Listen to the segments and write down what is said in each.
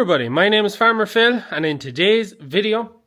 everybody, my name is Farmer Phil, and in today's video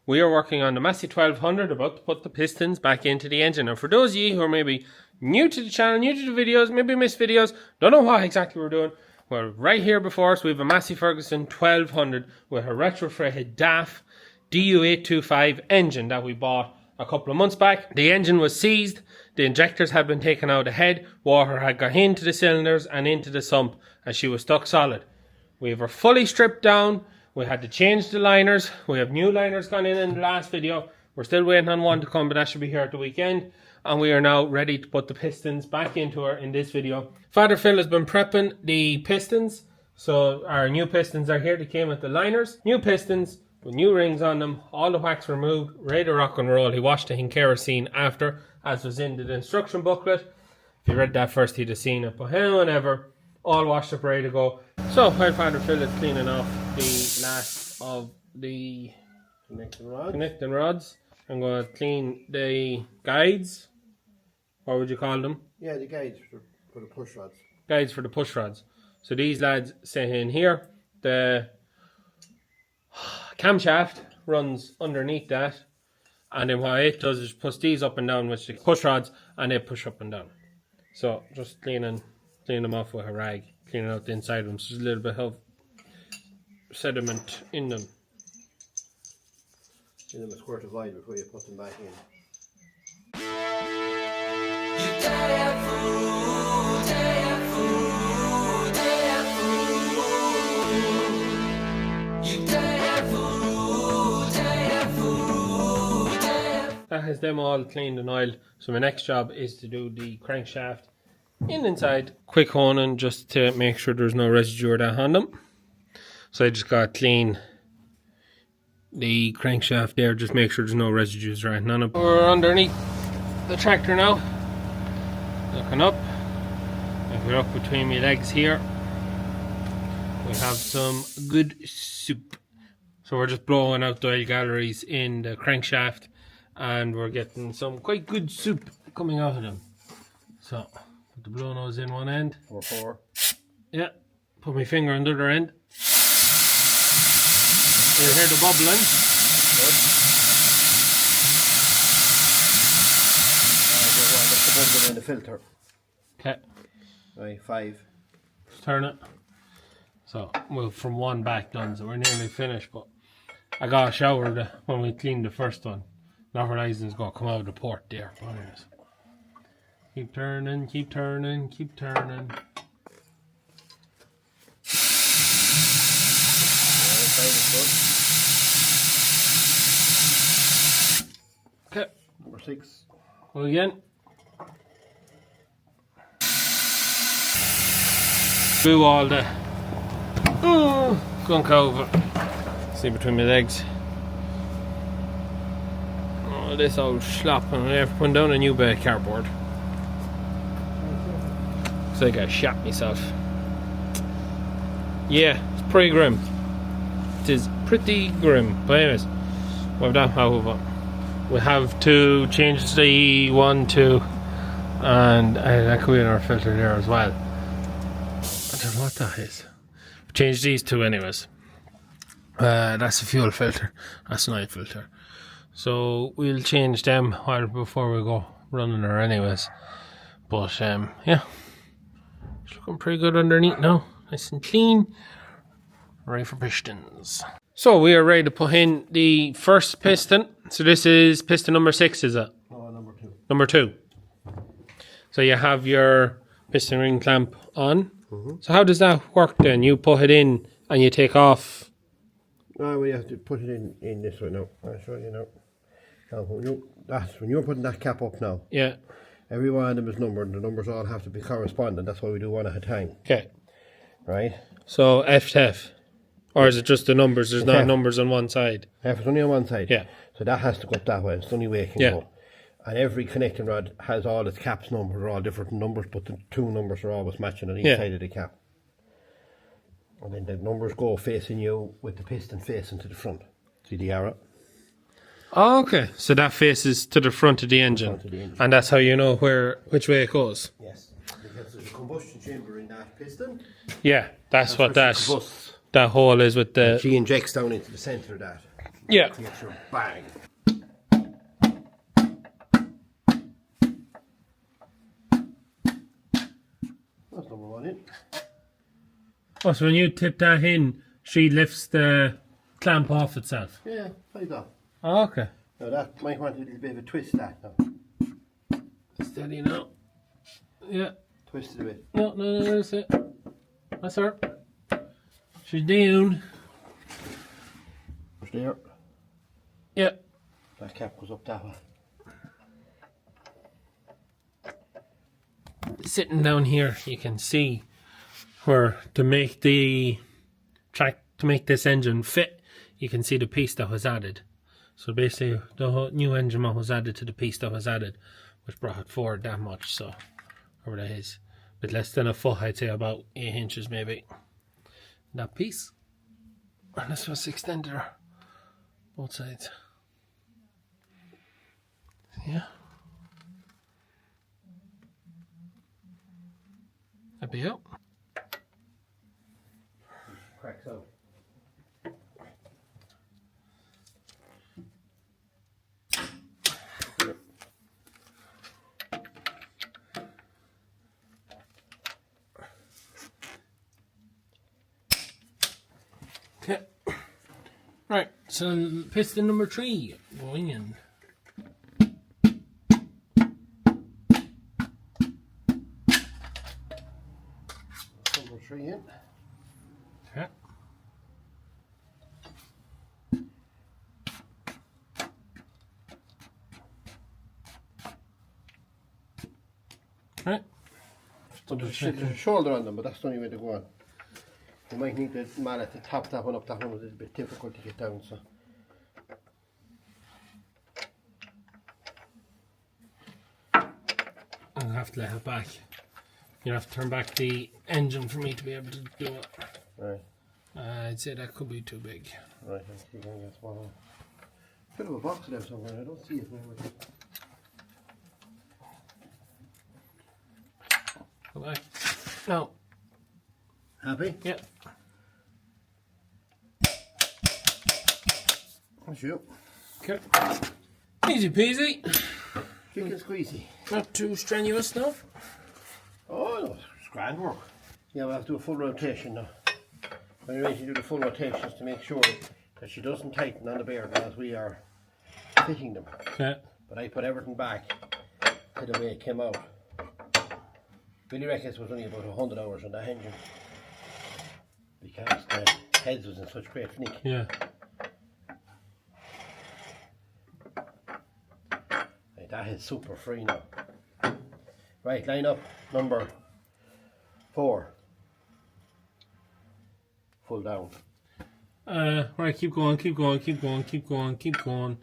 we are working on the Massey 1200, about to put the pistons back into the engine. And for those of you who are maybe new to the channel, new to the videos, maybe missed videos, don't know what exactly we're doing, well, right here before us we have a Massey Ferguson 1200 with a retrofitted DAF DU825 engine that we bought a couple of months back. The engine was seized, the injectors had been taken out ahead, water had got into the cylinders and into the sump, and she was stuck solid. We have her fully stripped down. We had to change the liners. We have new liners gone in the last video. We're still waiting on one to come, but that should be here at the weekend. And we are now ready to put the pistons back into her in this video. Father Phil has been prepping the pistons. So our new pistons are here. They came with the liners. New pistons with new rings on them. All the wax removed. Ready to rock and roll. He washed it in kerosene after, as was in the instruction booklet. If you read that first, he'd have seen it. But whenever, all washed up, ready to go. So while Father Phil is cleaning off the last of the connecting rods, I'm going to clean the guides. What would you call them? Yeah, the guides for the push rods. Guides for the push rods. So these lads sit in here. The camshaft runs underneath that, and then what it does is push these up and down with the push rods, and they push up and down. So just clean them off with a rag, cleaning out the inside of them. So there's a little bit of sediment in them. Give them a squirt of oil before you put them back in. That has them all cleaned and oiled. So my next job is to do the crankshaft inside. Quick honing just to make sure there's no residue or that on them. So I just got to clean the crankshaft there, just make sure there's no residues or anything on it. We're underneath the tractor now, looking up. If we're up between my legs here, we have some good soup. So we're just blowing out the oil galleries in the crankshaft, and we're getting some quite good soup coming out of them. So put the blow nose in one end. 4-4. Yeah, put my finger on the other end. You hear the bubbling. Good. That's the bubbling in the filter. Okay. Right, 5. Just turn it. So we're from one back done, so we're nearly finished, but I got a shower when we cleaned the first one. Not realizing it's going to come out of the port there. But anyways. Keep turning, keep turning, keep turning. Okay. Number 6. Go again. Blew all the gunk over. See between my legs. Oh, this old slop, and I have to put down a new bit of cardboard. Looks like I shot myself. Yeah, it's pretty grim. It is pretty grim. But anyways, we've done how we have to change the 1, 2, and that could be in our filter there as well. I don't know what that is. Change these two anyways. That's a fuel filter. That's an oil filter. So we'll change them before we go running her anyways. But yeah, it's looking pretty good underneath now. Nice and clean. Ready for pistons. So we are ready to put in the first piston. So this is piston number 6, is it? No, number 2. Number 2. So you have your piston ring clamp on. So how does that work then? You put it in and you take off. No, we have to put it in this way now. I'll show you now. Now when you're putting that cap up now. Yeah. Every one of them is numbered, and the numbers all have to be corresponding. That's why we do one at a time. Okay. Right? So F to F. Or is it just the numbers? There's not numbers on one side. F is only on one side. Yeah. So that has to go up that way. It's the only way it can go. And every connecting rod has all its caps numbered. They're all different numbers, but the two numbers are always matching on each side of the cap. And then the numbers go facing you with the piston facing to the front. See the arrow? Oh, okay. So that faces to the front of the engine. And that's how you know which way it goes. Yes. Because there's a combustion chamber in that piston. Yeah, that's what that. that hole is with the... She injects down into the centre of that. Yeah. Bang. That's number one in. Oh, so when you tip that in, she lifts the clamp off itself? Yeah, like that. Oh, okay. Now that might want a little bit of a twist that now. Steady now. Yeah. Twist it a bit. No, that's it. That's her. She's down. There. Yeah. That cap goes up that way. Sitting down here, you can see where to make the track, to make this engine fit, you can see the piece that was added. So basically the whole new engine mount was added to the piece that was added, which brought it forward that much. So whatever that is, a bit less than a foot, I'd say about 8 inches maybe, that piece. And this was extended both sides. Yeah, that'd be it. Cracks out. Okay. Right, so piston number 3 going in. Number 3 in. Okay. Right. There's a shoulder on them, but that's the only way to go on. You might need the mallet to top that one up. That one was a bit difficult to get down, so. I'll have to let it back. You have to turn back the engine for me to be able to do it. Right. I'd say that could be too big. Right, I think I'm going to get one. Bit of a box there somewhere. I don't see it now. Go back. No. Happy? Yeah. That's you. Okay. Easy peasy. Chicken squeezy. Not too strenuous now. Oh no, it's grand work. Yeah, we'll have to do a full rotation now. When you're ready to do the full rotations to make sure that she doesn't tighten on the bearing as we are fitting them. Okay. But I put everything back to the way it came out. Billy reckons it was only about 100 hours on that engine because the heads was in such great nick. Yeah. Right, that is super free now. Right, line up number 4. Full down. Right, keep going, keep going, keep going, keep going, keep going.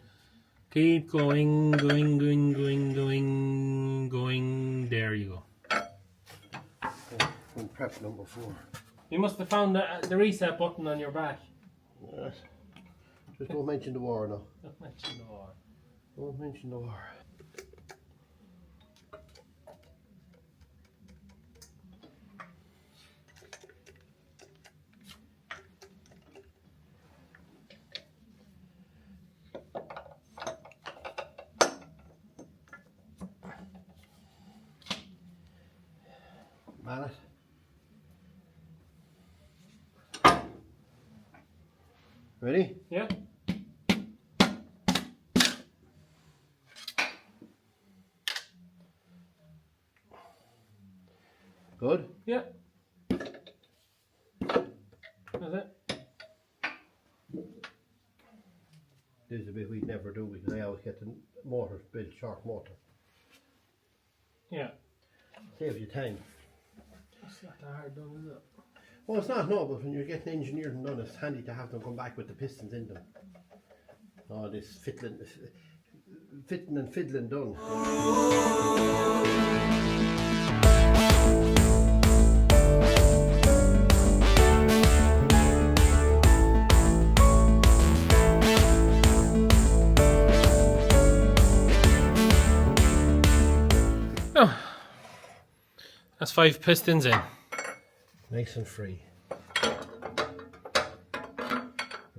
Keep going, going. There you go. And prep number 4. You must have found the reset button on your back. Yes. Just don't mention the war now. Don't mention the war. Don't mention the war. Mallet. Ready? Yeah. Good? Yeah. That's it. This is a bit we'd never do because I always get the motor built short motor. Yeah. Saves you time. It's not that hard done, is it? Well, it's not, no, but when you're getting engineered and done, it's handy to have them come back with the pistons in them. Oh, this fitting and fiddling done. Oh, that's 5 pistons in. Nice and free.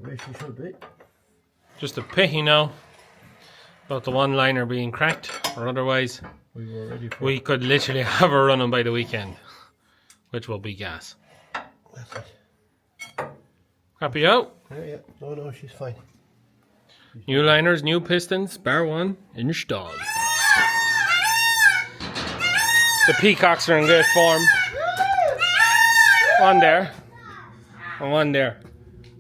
She should be. Just a pity now about the one liner being cracked, or otherwise We were ready for we could literally have her running by the weekend, which will be gas. That's it. Happy out? Yeah. No, she's fine. New liners, new pistons, bar one installed. The peacocks are in great form. One there, and one there.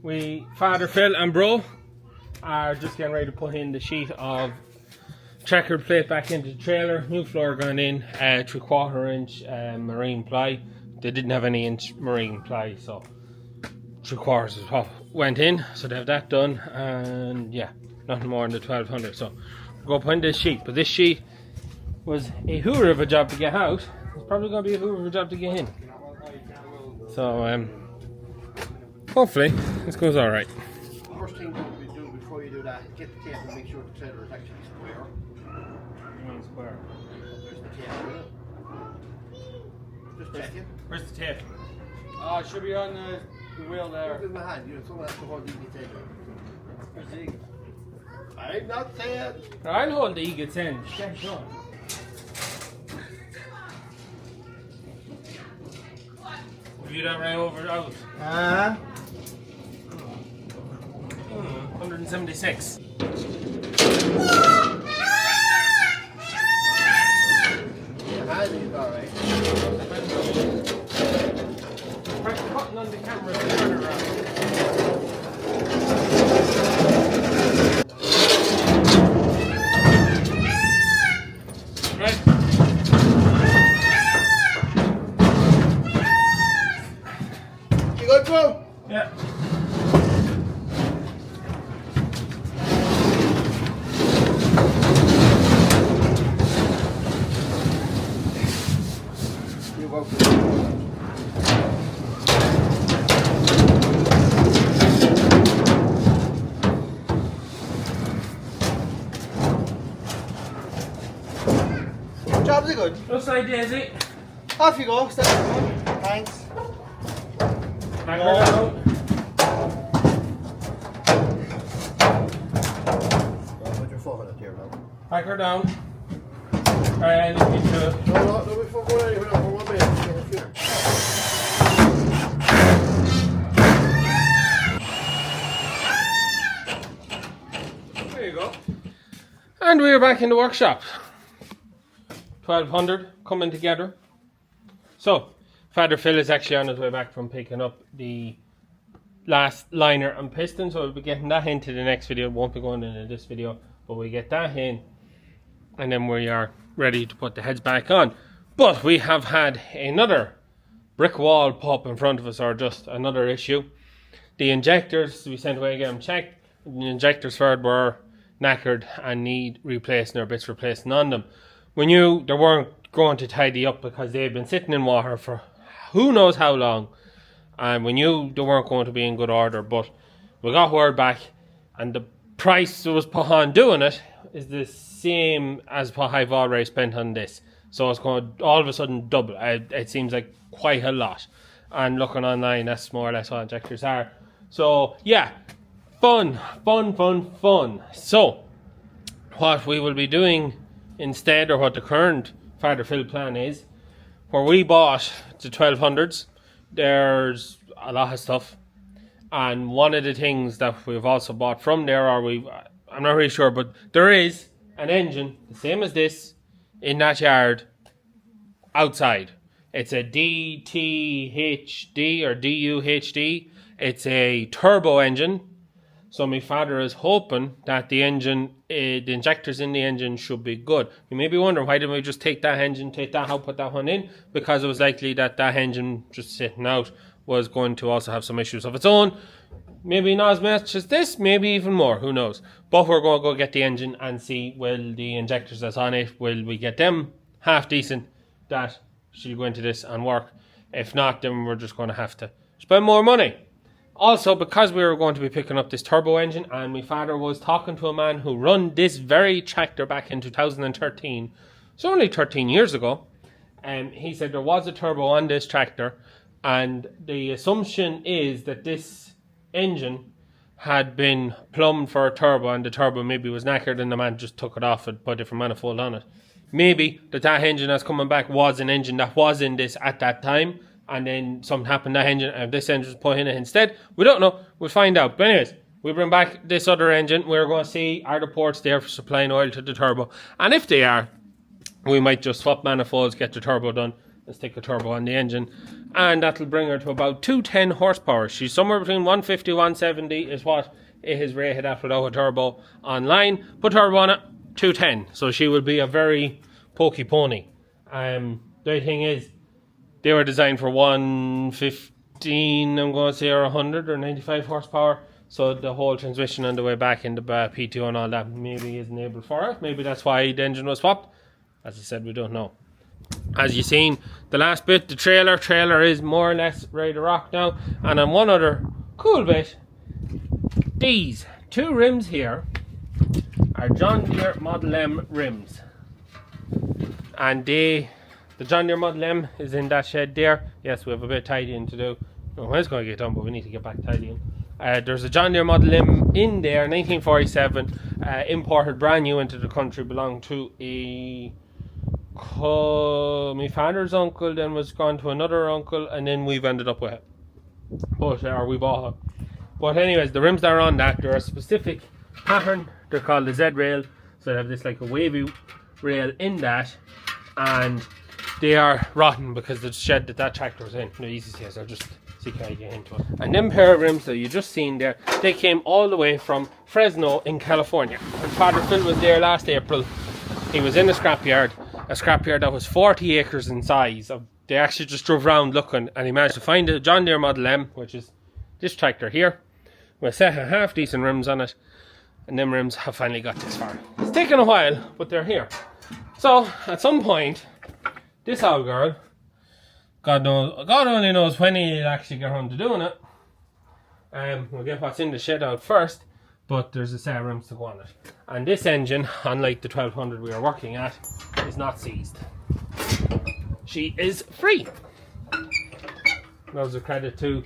We, Father Phil and Bro, are just getting ready to put in the sheet of checkered plate back into the trailer. New floor gone in, 3/4 inch marine ply. They didn't have any inch marine ply, so 3/4 is what went in. So they have that done, and yeah, nothing more in the 1200. So we'll go put in this sheet, but this sheet was a hooer of a job to get out. It's probably going to be a hooer of a job to get in. So hopefully this goes all right. First thing we do before you do that, get the tape and make sure the trailer is actually square. Square. There's the tape. Just check it. Where's the tape? Oh, it should be on the wheel there. Put it in my hand. Someone has to hold the tape. Where's the I'm not saying. I'll hold the eagle's end. Yeah, sure. Will you that right over out? 176. Alright. Press the button on the camera to turn around. Right. You good, bro? Yeah. You go. Jobs are good. Just like Daisy. Off you go. Step. Thanks. Back her down. Put your foot on it here now. Back her down. And into No, before going anywhere. For 1 minute. There you go. And we are back in the workshop. 1200 coming together. So, Father Phil is actually on his way back from picking up the last liner and piston, so we'll be getting that into the next video. It won't be going into this video, but we get that in, and then we are ready to put the heads back on. But we have had another brick wall pop in front of us, or just another issue. The injectors we sent away to get them checked. The injectors for it were knackered and need replacing or bits replacing on them. We knew they weren't going to tidy up because they've been sitting in water for who knows how long, and we knew they weren't going to be in good order, but we got word back, and the price that was put on doing it is the same as what I've already spent on this. So it's going to all of a sudden double. It seems like quite a lot, and looking online, that's more or less what injectors are. So yeah, fun. So what we will be doing instead, or what the current Father Phil plan is, where we bought the 1200s, there's a lot of stuff, and one of the things that we've also bought from there, I'm not really sure, but there is an engine the same as this in that yard outside. It's a DTHD or DUHD. It's a turbo engine. So my father is hoping that the engine, the injectors in the engine should be good. You may be wondering, why didn't we just take that engine, take that out, put that one in? Because it was likely that that engine just sitting out was going to also have some issues of its own. Maybe not as much as this, maybe even more, who knows. But we're going to go get the engine and see, will the injectors that's on it, will we get them half decent, that she'll go into this and work. If not, then we're just going to have to spend more money. Also, because we were going to be picking up this turbo engine, and my father was talking to a man who run this very tractor back in 2013, so only 13 years ago, and he said there was a turbo on this tractor, and the assumption is that this engine had been plumbed for a turbo and the turbo maybe was knackered and the man just took it off and put a different manifold on it. Maybe that engine that's coming back was an engine that was in this at that time, and then something happened to that engine and this engine was put in it instead. We don't know. We'll find out. But anyways, we bring back this other engine. We're going to see are the ports there for supplying oil to the turbo. And if they are, we might just swap manifolds, get the turbo done, and stick the turbo on the engine. And that'll bring her to about 210 horsepower. She's somewhere between 150 170 is what it is rated at without a turbo online. Put turbo on it, 210. So she will be a very pokey pony. The thing is, they were designed for 115, I'm going to say, or 100 or 95 horsepower. So the whole transmission on the way back in the P2 and all that maybe isn't able for it. Maybe that's why the engine was swapped. As I said, we don't know. As you've seen, the last bit, the trailer is more or less ready to rock now. And on one other cool bit, these two rims here are John Deere Model M rims. And the John Deere Model M is in that shed there. Yes, we have a bit of tidying to do. No, it's going to get done, but we need to get back tidying. There's a John Deere Model M in there, 1947, imported brand new into the country, belonged to my father's uncle, then was gone to another uncle, and then we've ended up with it. Or we bought it. But anyways, the rims that are on that, they're a specific pattern. They're called the Z rail. So they have this like a wavy rail in that, and they are rotten because the shed that tractor was in. No easy to say, so just see can I get into it. And them pair of rims that you just seen there, they came all the way from Fresno in California. And Father Phil was there last April. He was in a scrapyard that was 40 acres in size. They actually just drove around looking, and he managed to find a John Deere Model M, which is this tractor here, with a set of half decent rims on it, and them rims have finally got this far. It's taken a while, but they're here. So at some point, this old girl, God only knows when he'll actually get around to doing it. We'll get what's in the shed out first, but there's a set of rims to go on it. And this engine, unlike the 1200 we are working at, is not seized. She is free. That was a credit to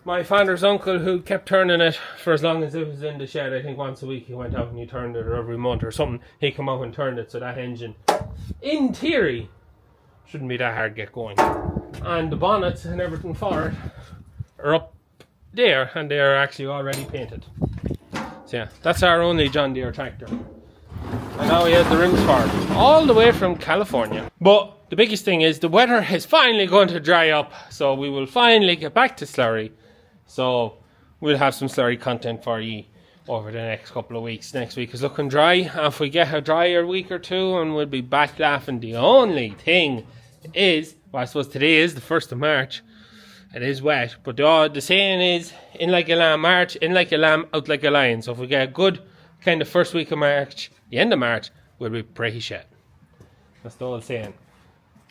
my father's uncle, who kept turning it for as long as it was in the shed. I think once a week he went out and he turned it, or every month or something he came out and turned it, so that engine, in theory, shouldn't be that hard to get going. And the bonnets and everything for it are up there, and they are actually already painted. So yeah, that's our only John Deere tractor. And now he has the rims for it, all the way from California. But the biggest thing is the weather is finally going to dry up, so we will finally get back to slurry. So we'll have some slurry content for you over the next couple of weeks. Next week is looking dry. If we get a drier week or two, and we'll be back laughing. The only thing is, well, I suppose today is the 1st of March. It is wet, but the saying is, in like a lamb, March, in like a lamb, out like a lion. So if we get a good kind of first week of March, the end of March, we'll be pretty shit. That's the old saying.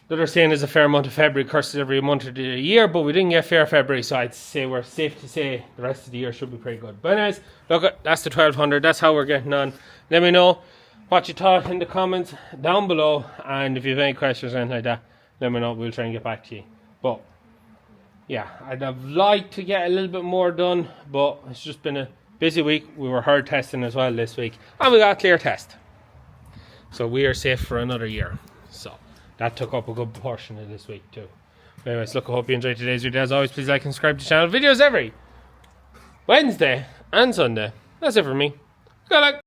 The other saying is a fair month of February curses every month of the year, but we didn't get fair February, so I'd say we're safe to say the rest of the year should be pretty good. But anyways, look, that's the 1200. That's how we're getting on. Let me know what you thought in the comments down below, and if you have any questions or anything like that, let me know. We'll try and get back to you. But yeah, I'd have liked to get a little bit more done, but it's just been a busy week. We were hard testing as well this week, and we got a clear test, so we are safe for another year. So that took up a good portion of this week too. But anyways, look, I hope you enjoyed today's video. As always, please like and subscribe to the channel. Videos every Wednesday and Sunday. That's it for me. Good luck.